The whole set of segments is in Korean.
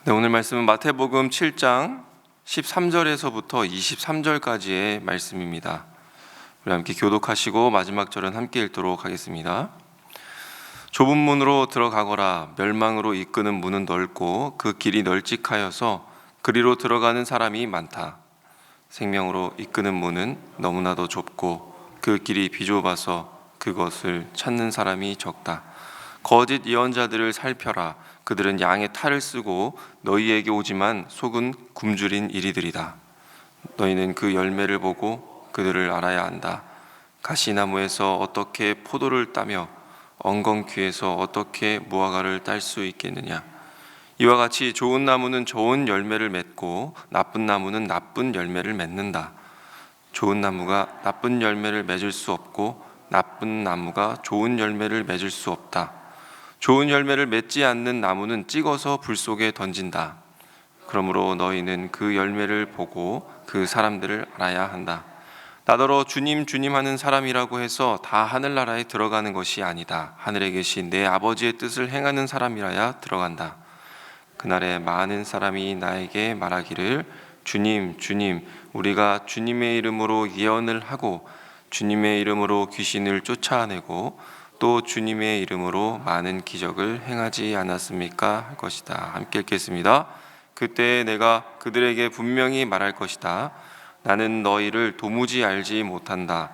네, 오늘 말씀은 마태복음 7장 13절에서부터 23절까지의 말씀입니다. 우리 함께 교독하시고 마지막 절은 함께 읽도록 하겠습니다. 좁은 문으로 들어가거라. 멸망으로 이끄는 문은 넓고 그 길이 널찍하여서 그리로 들어가는 사람이 많다. 생명으로 이끄는 문은 너무나도 좁고 그 길이 비좁아서 그것을 찾는 사람이 적다. 거짓 예언자들을 살펴라. 그들은 양의 탈을 쓰고 너희에게 오지만 속은 굶주린 이리들이다. 너희는 그 열매를 보고 그들을 알아야 한다. 가시나무에서 어떻게 포도를 따며 엉겅퀴에서 어떻게 무화과를 딸 수 있겠느냐. 이와 같이 좋은 나무는 좋은 열매를 맺고 나쁜 나무는 나쁜 열매를 맺는다. 좋은 나무가 나쁜 열매를 맺을 수 없고 나쁜 나무가 좋은 열매를 맺을 수 없다. 좋은 열매를 맺지 않는 나무는 찍어서 불 속에 던진다. 그러므로 너희는 그 열매를 보고 그 사람들을 알아야 한다. 나더러 주님 주님 하는 사람이라고 해서 다 하늘나라에 들어가는 것이 아니다. 하늘에 계신 내 아버지의 뜻을 행하는 사람이라야 들어간다. 그날에 많은 사람이 나에게 말하기를 주님 주님 우리가 주님의 이름으로 예언을 하고 주님의 이름으로 귀신을 쫓아내고 또 주님의 이름으로 많은 기적을 행하지 않았습니까? 할 것이다. 함께 읽겠습니다. 그때 내가 그들에게 분명히 말할 것이다. 나는 너희를 도무지 알지 못한다.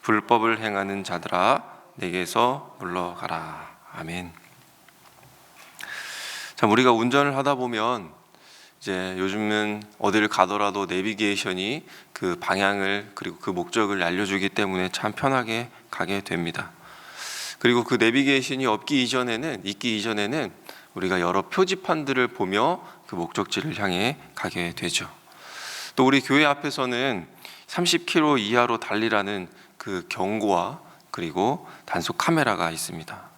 불법을 행하는 자들아 내게서 물러가라. 아멘. 자, 우리가 운전을 하다 보면 이제 요즘은 어디를 가더라도 내비게이션이 그 방향을 그리고 그 목적을 알려주기 때문에 참 편하게 가게 됩니다. 그리고 그 내비게이션이 있기 이전에는 우리가 여러 표지판들을 보며 그 목적지를 향해 가게 되죠. 또 우리 교회 앞에서는 30km 이하로 달리라는 그 경고와 그리고 단속 카메라가 있습니다.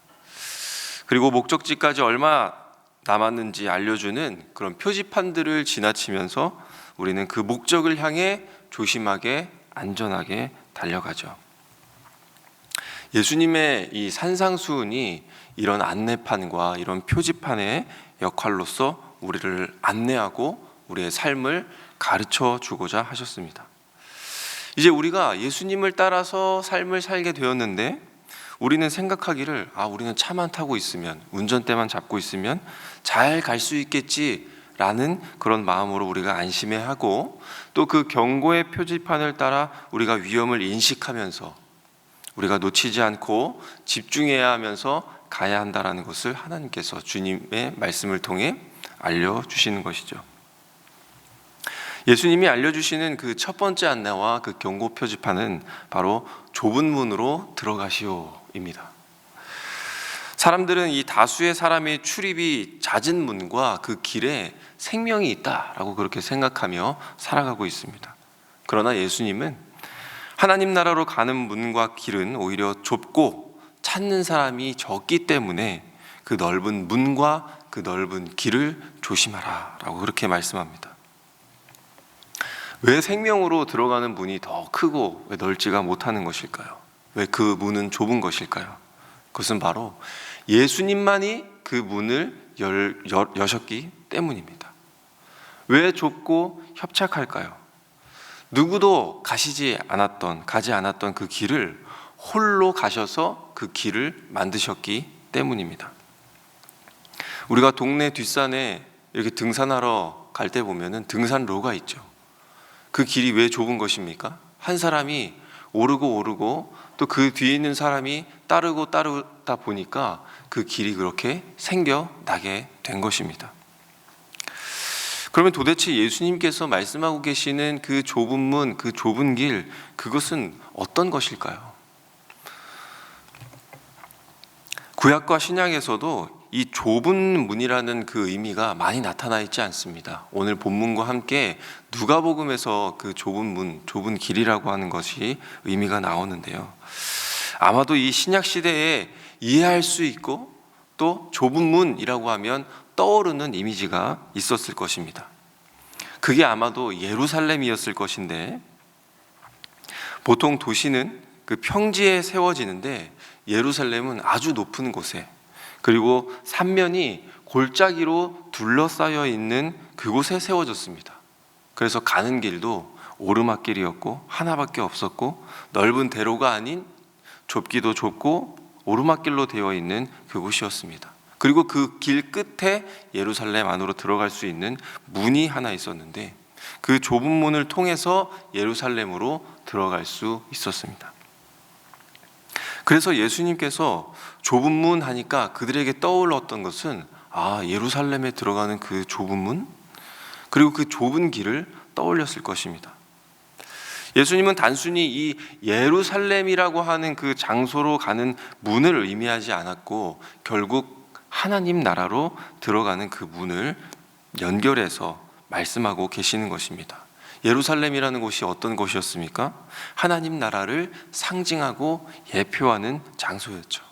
그리고 목적지까지 얼마 남았는지 알려주는 그런 표지판들을 지나치면서 우리는 그 목적을 향해 조심하게 안전하게 달려가죠. 예수님의 이 산상수훈이 이런 안내판과 이런 표지판의 역할로서 우리를 안내하고 우리의 삶을 가르쳐 주고자 하셨습니다. 이제 우리가 예수님을 따라서 삶을 살게 되었는데 우리는 생각하기를 우리는 차만 타고 있으면 운전대만 잡고 있으면 잘 갈 수 있겠지라는 그런 마음으로 우리가 안심해하고 또 그 경고의 표지판을 따라 우리가 위험을 인식하면서 우리가 놓치지 않고 집중해야 하면서 가야 한다는 것을 하나님께서 주님의 말씀을 통해 알려주시는 것이죠. 예수님이 알려주시는 그 첫 번째 안내와 그 경고 표지판은 바로 좁은 문으로 들어가시오입니다. 사람들은 이 다수의 사람의 출입이 잦은 문과 그 길에 생명이 있다라고 그렇게 생각하며 살아가고 있습니다. 그러나 예수님은 하나님 나라로 가는 문과 길은 오히려 좁고 찾는 사람이 적기 때문에 그 넓은 문과 그 넓은 길을 조심하라 라고 그렇게 말씀합니다. 왜 생명으로 들어가는 문이 더 크고 왜 넓지가 못하는 것일까요? 왜 그 문은 좁은 것일까요? 그것은 바로 예수님만이 그 문을 여셨기 때문입니다. 왜 좁고 협착할까요? 누구도 가지 않았던 그 길을 홀로 가셔서 그 길을 만드셨기 때문입니다. 우리가 동네 뒷산에 이렇게 등산하러 갈 때 보면은 등산로가 있죠. 그 길이 왜 좁은 것입니까? 한 사람이 오르고 또 그 뒤에 있는 사람이 따르다 보니까 그 길이 그렇게 생겨나게 된 것입니다. 그러면 도대체 예수님께서 말씀하고 계시는 그 좁은 문, 그 좁은 길, 그것은 어떤 것일까요? 구약과 신약에서도 이 좁은 문이라는 그 의미가 많이 나타나 있지 않습니다. 오늘 본문과 함께 누가복음에서 그 좁은 문, 좁은 길이라고 하는 것이 의미가 나오는데요. 아마도 이 신약 시대에 이해할 수 있고 또 좁은 문이라고 하면 떠오르는 이미지가 있었을 것입니다. 그게 아마도 예루살렘이었을 것인데 보통 도시는 그 평지에 세워지는데 예루살렘은 아주 높은 곳에 그리고 삼면이 골짜기로 둘러싸여 있는 그곳에 세워졌습니다. 그래서 가는 길도 오르막길이었고 하나밖에 없었고, 넓은 대로가 아닌 좁기도 좁고 오르막길로 되어 있는 그곳이었습니다. 그리고 그 길 끝에 예루살렘 안으로 들어갈 수 있는 문이 하나 있었는데, 그 좁은 문을 통해서 예루살렘으로 들어갈 수 있었습니다. 그래서 예수님께서 좁은 문 하니까 그들에게 떠올랐던 것은, 예루살렘에 들어가는 그 좁은 문, 그리고 그 좁은 길을 떠올렸을 것입니다. 예수님은 단순히 이 예루살렘이라고 하는 그 장소로 가는 문을 의미하지 않았고, 결국 하나님 나라로 들어가는 그 문을 연결해서 말씀하고 계시는 것입니다. 예루살렘이라는 곳이 어떤 곳이었습니까? 하나님 나라를 상징하고 예표하는 장소였죠.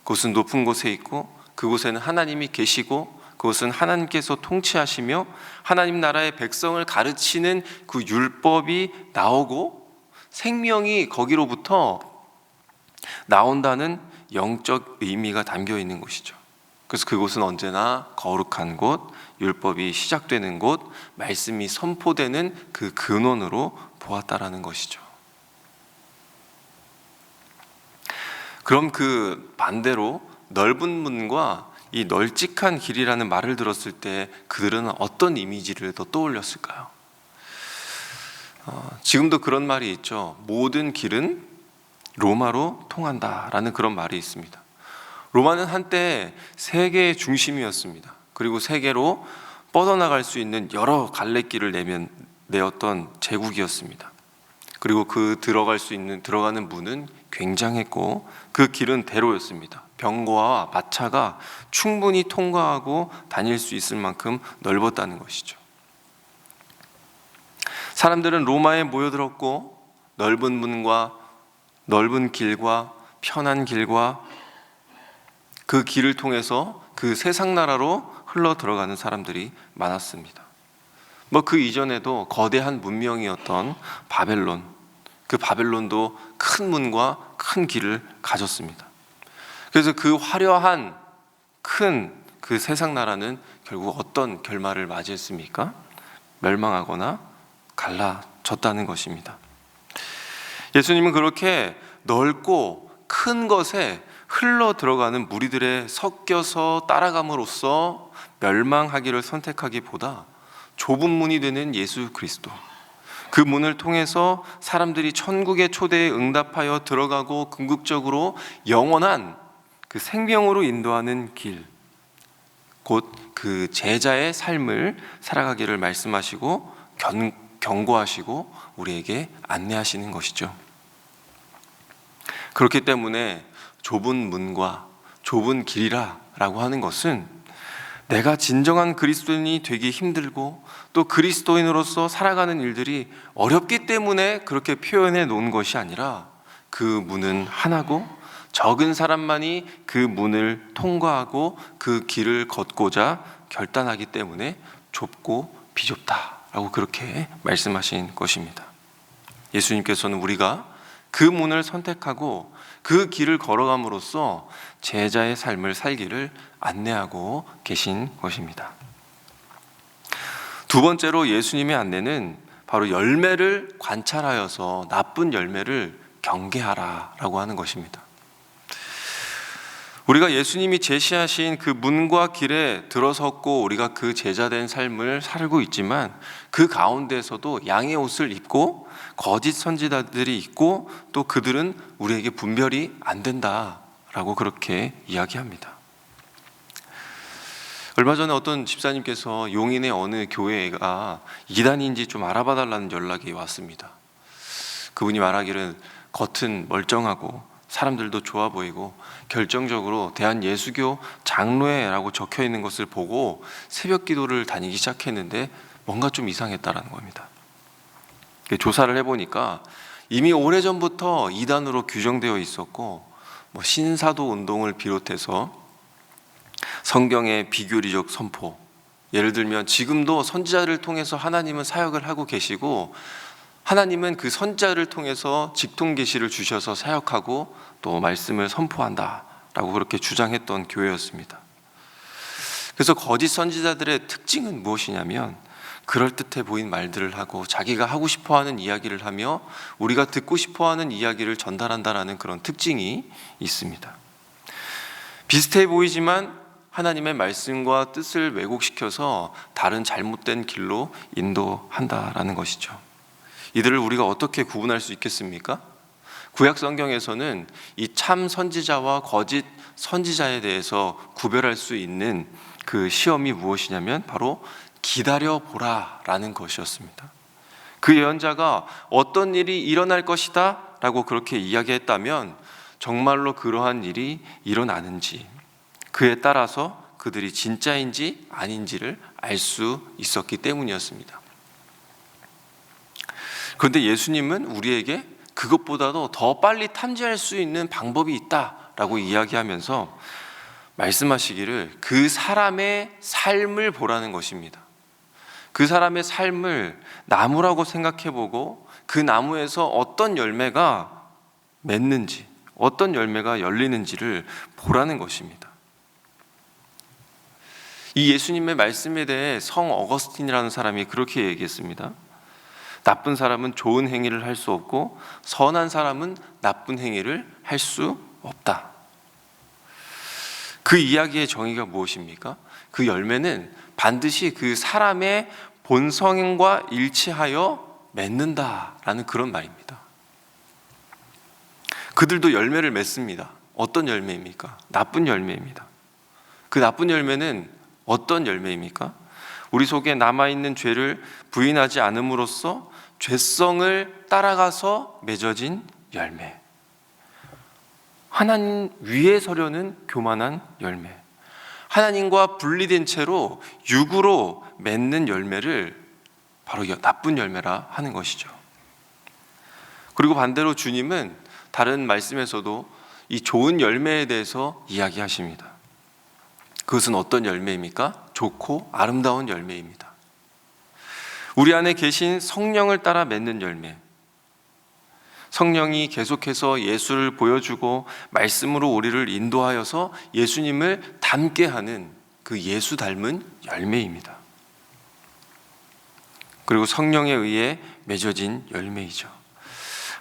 그곳은 높은 곳에 있고, 그곳에는 하나님이 계시고, 그것은 하나님께서 통치하시며 하나님 나라의 백성을 가르치는 그 율법이 나오고 생명이 거기로부터 나온다는 영적 의미가 담겨 있는 곳이죠. 그래서 그곳은 언제나 거룩한 곳, 율법이 시작되는 곳, 말씀이 선포되는 그 근원으로 보았다라는 것이죠. 그럼 그 반대로 넓은 문과 이 널찍한 길이라는 말을 들었을 때 그들은 어떤 이미지를 더 떠올렸을까요? 지금도 그런 말이 있죠. 모든 길은 로마로 통한다라는 그런 말이 있습니다. 로마는 한때 세계의 중심이었습니다. 그리고 세계로 뻗어나갈 수 있는 여러 갈래길을 내었던 제국이었습니다. 그리고 그 들어가는 문은 굉장했고, 그 길은 대로였습니다. 병거와 마차가 충분히 통과하고 다닐 수 있을 만큼 넓었다는 것이죠. 사람들은 로마에 모여들었고, 넓은 문과 넓은 길과 편한 길과 그 길을 통해서 그 세상 나라로 흘러 들어가는 사람들이 많았습니다. 그 이전에도 거대한 문명이었던 바벨론, 그 바벨론도 큰 문과 큰 길을 가졌습니다. 그래서 그 화려한 큰 그 세상 나라는 결국 어떤 결말을 맞이했습니까? 멸망하거나 갈라졌다는 것입니다. 예수님은 그렇게 넓고 큰 것에 흘러 들어가는 무리들에 섞여서 따라감으로써 멸망하기를 선택하기보다 좁은 문이 되는 예수 그리스도, 그 문을 통해서 사람들이 천국의 초대에 응답하여 들어가고 궁극적으로 영원한 그 생명으로 인도하는 길, 곧 그 제자의 삶을 살아가기를 말씀하시고 경고하시고 우리에게 안내하시는 것이죠. 그렇기 때문에 좁은 문과 좁은 길이라고 하는 것은 내가 진정한 그리스도인이 되기 힘들고, 또 그리스도인으로서 살아가는 일들이 어렵기 때문에 그렇게 표현해 놓은 것이 아니라, 그 문은 하나고 적은 사람만이 그 문을 통과하고 그 길을 걷고자 결단하기 때문에 좁고 비좁다라고 그렇게 말씀하신 것입니다. 예수님께서는 우리가 그 문을 선택하고 그 길을 걸어감으로써 제자의 삶을 살기를 안내하고 계신 것입니다. 두 번째로 예수님의 안내는 바로 열매를 관찰하여서 나쁜 열매를 경계하라라고 하는 것입니다. 우리가 예수님이 제시하신 그 문과 길에 들어섰고 우리가 그 제자된 삶을 살고 있지만, 그 가운데서도 양의 옷을 입고 거짓 선지자들이 있고, 또 그들은 우리에게 분별이 안 된다라고 그렇게 이야기합니다. 얼마 전에 어떤 집사님께서 용인의 어느 교회가 이단인지 좀 알아봐 달라는 연락이 왔습니다. 그분이 말하기를 겉은 멀쩡하고 사람들도 좋아 보이고 결정적으로 대한예수교 장로회라고 적혀 있는 것을 보고 새벽 기도를 다니기 시작했는데 뭔가 좀 이상했다라는 겁니다. 조사를 해보니까 이미 오래전부터 이단으로 규정되어 있었고, 신사도 운동을 비롯해서 성경의 비교리적 선포, 예를 들면 지금도 선지자를 통해서 하나님은 사역을 하고 계시고, 하나님은 그 선지자를 통해서 직통 계시를 주셔서 사역하고 또 말씀을 선포한다라고 그렇게 주장했던 교회였습니다. 그래서 거짓 선지자들의 특징은 무엇이냐면 그럴듯해 보인 말들을 하고 자기가 하고 싶어하는 이야기를 하며 우리가 듣고 싶어하는 이야기를 전달한다라는 그런 특징이 있습니다. 비슷해 보이지만 하나님의 말씀과 뜻을 왜곡시켜서 다른 잘못된 길로 인도한다라는 것이죠. 이들을 우리가 어떻게 구분할 수 있겠습니까? 구약 성경에서는 이 참 선지자와 거짓 선지자에 대해서 구별할 수 있는 그 시험이 무엇이냐면 바로 기다려 보라라는 것이었습니다. 그 예언자가 어떤 일이 일어날 것이다 라고 그렇게 이야기했다면 정말로 그러한 일이 일어나는지, 그에 따라서 그들이 진짜인지 아닌지를 알 수 있었기 때문이었습니다. 그런데 예수님은 우리에게 그것보다도 더 빨리 탐지할 수 있는 방법이 있다라고 이야기하면서 말씀하시기를 그 사람의 삶을 보라는 것입니다. 그 사람의 삶을 나무라고 생각해보고 그 나무에서 어떤 열매가 맺는지, 어떤 열매가 열리는지를 보라는 것입니다. 이 예수님의 말씀에 대해 성 어거스틴이라는 사람이 그렇게 얘기했습니다. 나쁜 사람은 좋은 행위를 할 수 없고 선한 사람은 나쁜 행위를 할 수 없다. 그 이야기의 정의가 무엇입니까? 그 열매는 반드시 그 사람의 본성과 일치하여 맺는다라는 그런 말입니다. 그들도 열매를 맺습니다. 어떤 열매입니까? 나쁜 열매입니다. 그 나쁜 열매는 어떤 열매입니까? 우리 속에 남아있는 죄를 부인하지 않음으로써 죄성을 따라가서 맺어진 열매. 하나님 위에 서려는 교만한 열매. 하나님과 분리된 채로 육으로 맺는 열매를 바로 나쁜 열매라 하는 것이죠. 그리고 반대로 주님은 다른 말씀에서도 이 좋은 열매에 대해서 이야기하십니다. 그것은 어떤 열매입니까? 좋고 아름다운 열매입니다. 우리 안에 계신 성령을 따라 맺는 열매. 성령이 계속해서 예수를 보여주고 말씀으로 우리를 인도하여서 예수님을 닮게 하는 그 예수 닮은 열매입니다. 그리고 성령에 의해 맺어진 열매이죠.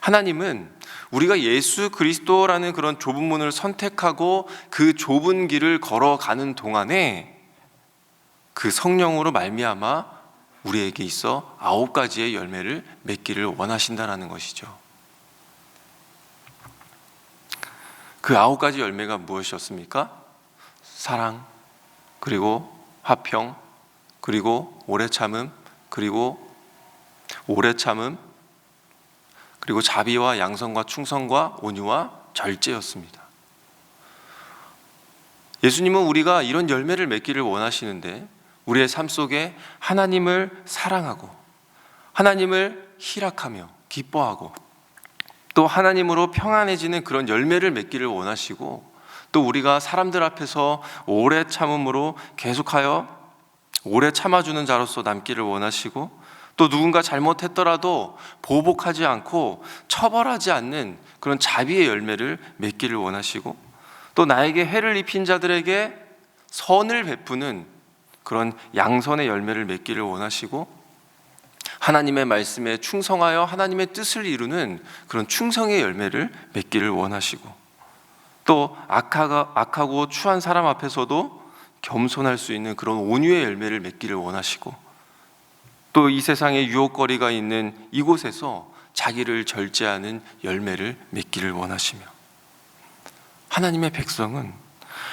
하나님은 우리가 예수 그리스도라는 그런 좁은 문을 선택하고 그 좁은 길을 걸어가는 동안에 그 성령으로 말미암아 우리에게 있어 9가지의 열매를 맺기를 원하신다는 것이죠. 그 9가지 열매가 무엇이었습니까? 사랑, 그리고 화평, 그리고 오래 참음, 그리고 자비와 양선과 충성과 온유와 절제였습니다. 예수님은 우리가 이런 열매를 맺기를 원하시는데 우리의 삶 속에 하나님을 사랑하고 하나님을 희락하며 기뻐하고 또 하나님으로 평안해지는 그런 열매를 맺기를 원하시고 또 우리가 사람들 앞에서 오래 참음으로 계속하여 오래 참아주는 자로서 남기를 원하시고 또 누군가 잘못했더라도 보복하지 않고 처벌하지 않는 그런 자비의 열매를 맺기를 원하시고 또 나에게 해를 입힌 자들에게 선을 베푸는 그런 양선의 열매를 맺기를 원하시고 하나님의 말씀에 충성하여 하나님의 뜻을 이루는 그런 충성의 열매를 맺기를 원하시고 또 악하고 추한 사람 앞에서도 겸손할 수 있는 그런 온유의 열매를 맺기를 원하시고 또 이 세상에 유혹거리가 있는 이곳에서 자기를 절제하는 열매를 맺기를 원하시며 하나님의 백성은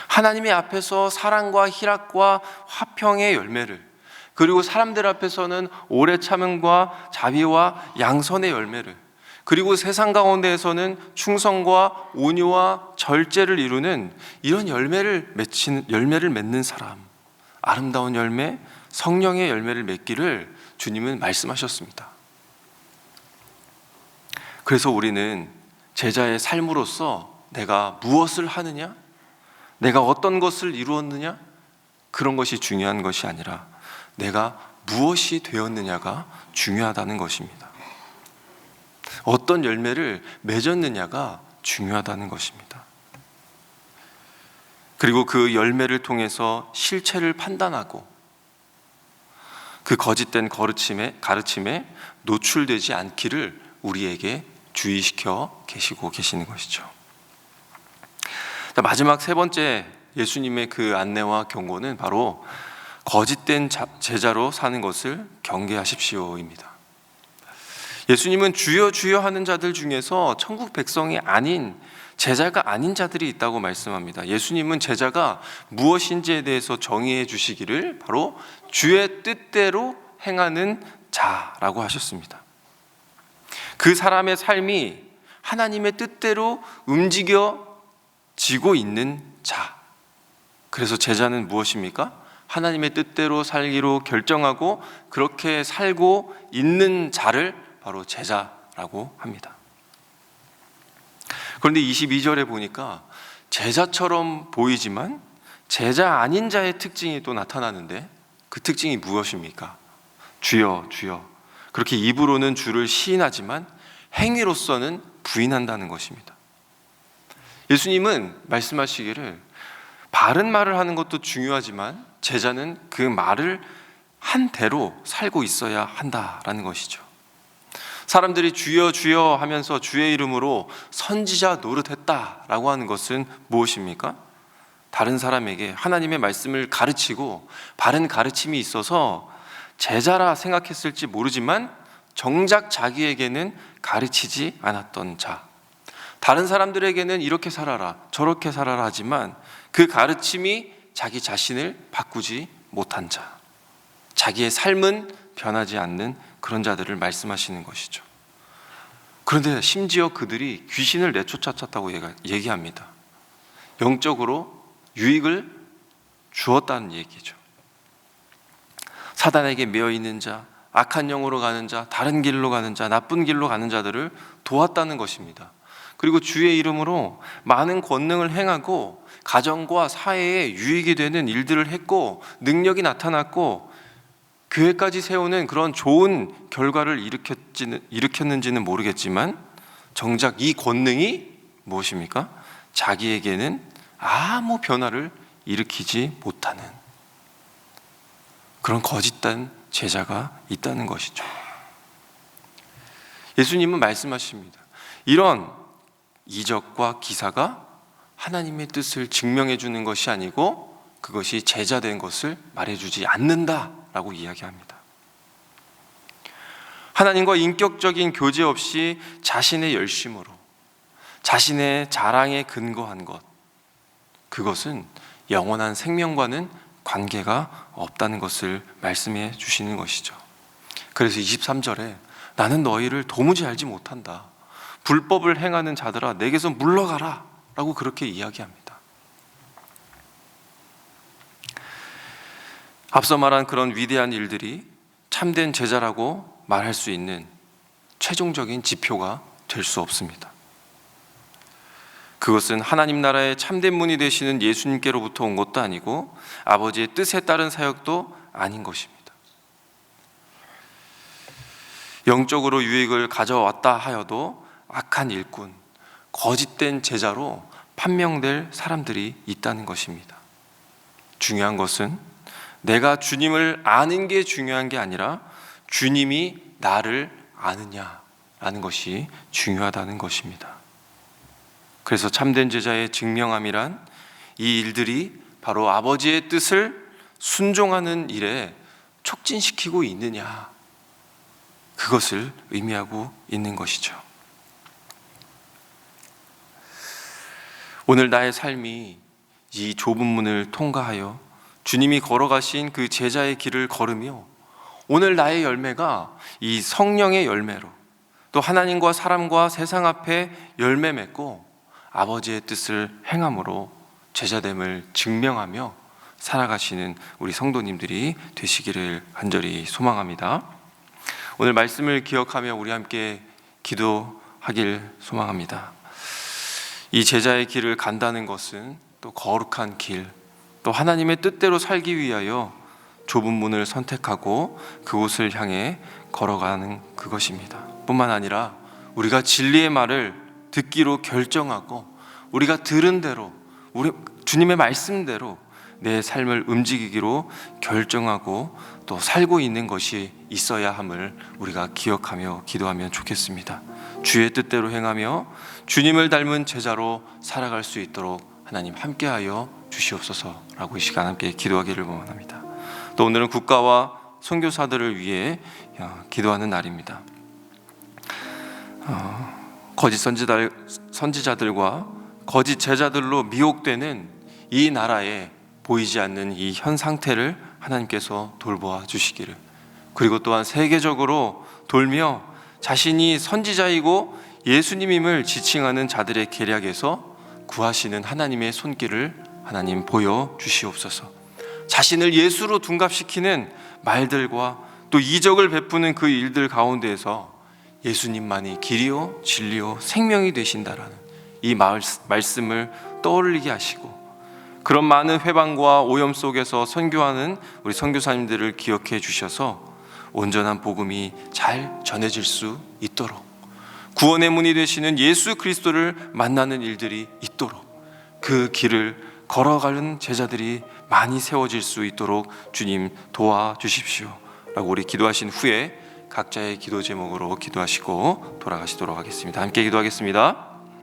하나님의 앞에서 사랑과 희락과 화평의 열매를 그리고 사람들 앞에서는 오래 참음과 자비와 양선의 열매를 그리고 세상 가운데에서는 충성과 온유와 절제를 이루는 이런 열매를 맺는 사람, 아름다운 열매, 성령의 열매를 맺기를 주님은 말씀하셨습니다. 그래서 우리는 제자의 삶으로서 내가 무엇을 하느냐, 내가 어떤 것을 이루었느냐, 그런 것이 중요한 것이 아니라 내가 무엇이 되었느냐가 중요하다는 것입니다. 어떤 열매를 맺었느냐가 중요하다는 것입니다. 그리고 그 열매를 통해서 실체를 판단하고 그 거짓된 가르침에 노출되지 않기를 우리에게 주의시켜 계시고 계시는 것이죠. 자, 마지막 세 번째 예수님의 그 안내와 경고는 바로 거짓된 제자로 사는 것을 경계하십시오입니다. 예수님은 주여 주여 하는 자들 중에서 천국 백성이 아닌 제자가 아닌 자들이 있다고 말씀합니다. 예수님은 제자가 무엇인지에 대해서 정의해 주시기를 바로 주의 뜻대로 행하는 자라고 하셨습니다. 그 사람의 삶이 하나님의 뜻대로 움직여지고 있는 자. 그래서 제자는 무엇입니까? 하나님의 뜻대로 살기로 결정하고 그렇게 살고 있는 자를 바로 제자라고 합니다. 그런데 22절에 보니까 제자처럼 보이지만 제자 아닌 자의 특징이 또 나타나는데 그 특징이 무엇입니까? 주여 주여, 그렇게 입으로는 주를 시인하지만 행위로서는 부인한다는 것입니다. 예수님은 말씀하시기를 바른 말을 하는 것도 중요하지만 제자는 그 말을 한 대로 살고 있어야 한다라는 것이죠. 사람들이 주여 주여 하면서 주의 이름으로 선지자 노릇했다라고 하는 것은 무엇입니까? 다른 사람에게 하나님의 말씀을 가르치고 바른 가르침이 있어서 제자라 생각했을지 모르지만 정작 자기에게는 가르치지 않았던 자, 다른 사람들에게는 이렇게 살아라 저렇게 살아라 하지만 그 가르침이 자기 자신을 바꾸지 못한 자, 자기의 삶은 변하지 않는 그런 자들을 말씀하시는 것이죠. 그런데 심지어 그들이 귀신을 내쫓았다고 얘기합니다. 영적으로 유익을 주었다는 얘기죠. 사단에게 매여 있는 자, 악한 영으로 가는 자, 다른 길로 가는 자, 나쁜 길로 가는 자들을 도왔다는 것입니다. 그리고 주의 이름으로 많은 권능을 행하고 가정과 사회에 유익이 되는 일들을 했고 능력이 나타났고 교회까지 세우는 그런 좋은 결과를 일으켰는지는 모르겠지만 정작 이 권능이 무엇입니까? 자기에게는 아무 변화를 일으키지 못하는 그런 거짓된 제자가 있다는 것이죠. 예수님은 말씀하십니다. 이런 이적과 기사가 하나님의 뜻을 증명해 주는 것이 아니고 그것이 제자된 것을 말해주지 않는다라고 이야기합니다. 하나님과 인격적인 교제 없이 자신의 열심으로 자신의 자랑에 근거한 것, 그것은 영원한 생명과는 관계가 없다는 것을 말씀해 주시는 것이죠. 그래서 23절에 나는 너희를 도무지 알지 못한다. 불법을 행하는 자들아 내게서 물러가라 라고 그렇게 이야기합니다. 앞서 말한 그런 위대한 일들이 참된 제자라고 말할 수 있는 최종적인 지표가 될 수 없습니다. 그것은 하나님 나라의 참된 문이 되시는 예수님께로부터 온 것도 아니고 아버지의 뜻에 따른 사역도 아닌 것입니다. 영적으로 유익을 가져왔다 하여도 악한 일꾼, 거짓된 제자로 판명될 사람들이 있다는 것입니다. 중요한 것은 내가 주님을 아는 게 중요한 게 아니라 주님이 나를 아느냐라는 것이 중요하다는 것입니다. 그래서 참된 제자의 증명함이란 이 일들이 바로 아버지의 뜻을 순종하는 일에 촉진시키고 있느냐, 그것을 의미하고 있는 것이죠. 오늘 나의 삶이 이 좁은 문을 통과하여 주님이 걸어가신 그 제자의 길을 걸으며 오늘 나의 열매가 이 성령의 열매로 또 하나님과 사람과 세상 앞에 열매 맺고 아버지의 뜻을 행함으로 제자됨을 증명하며 살아가시는 우리 성도님들이 되시기를 간절히 소망합니다. 오늘 말씀을 기억하며 우리 함께 기도하길 소망합니다. 이 제자의 길을 간다는 것은 또 거룩한 길, 또 하나님의 뜻대로 살기 위하여 좁은 문을 선택하고 그곳을 향해 걸어가는 그것입니다. 뿐만 아니라 우리가 진리의 말을 듣기로 결정하고 우리가 들은 대로 우리 주님의 말씀대로 내 삶을 움직이기로 결정하고 또 살고 있는 것이 있어야 함을 우리가 기억하며 기도하면 좋겠습니다. 주의 뜻대로 행하며 주님을 닮은 제자로 살아갈 수 있도록 하나님 함께하여 주시옵소서라고 이 시간 함께 기도하기를 원합니다. 또 오늘은 국가와 선교사들을 위해 기도하는 날입니다. 거짓 선지자들과 거짓 제자들로 미혹되는 이 나라에 보이지 않는 이 현 상태를 하나님께서 돌보아 주시기를, 그리고 또한 세계적으로 돌며 자신이 선지자이고 예수님임을 지칭하는 자들의 계략에서 구하시는 하나님의 손길을 하나님 보여 주시옵소서. 자신을 예수로 둔갑시키는 말들과 또 이적을 베푸는 그 일들 가운데에서 예수님만이 길이요 진리요 생명이 되신다라는 이 말씀을 떠올리게 하시고, 그런 많은 회방과 오염 속에서 선교하는 우리 선교사님들을 기억해 주셔서 온전한 복음이 잘 전해질 수 있도록, 구원의 문이 되시는 예수 그리스도를 만나는 일들이 있도록, 그 길을 걸어가는 제자들이 많이 세워질 수 있도록 주님 도와주십시오 라고 우리 기도하신 후에 각자의 기도 제목으로 기도하시고 돌아가시도록 하겠습니다. 함께 기도하겠습니다.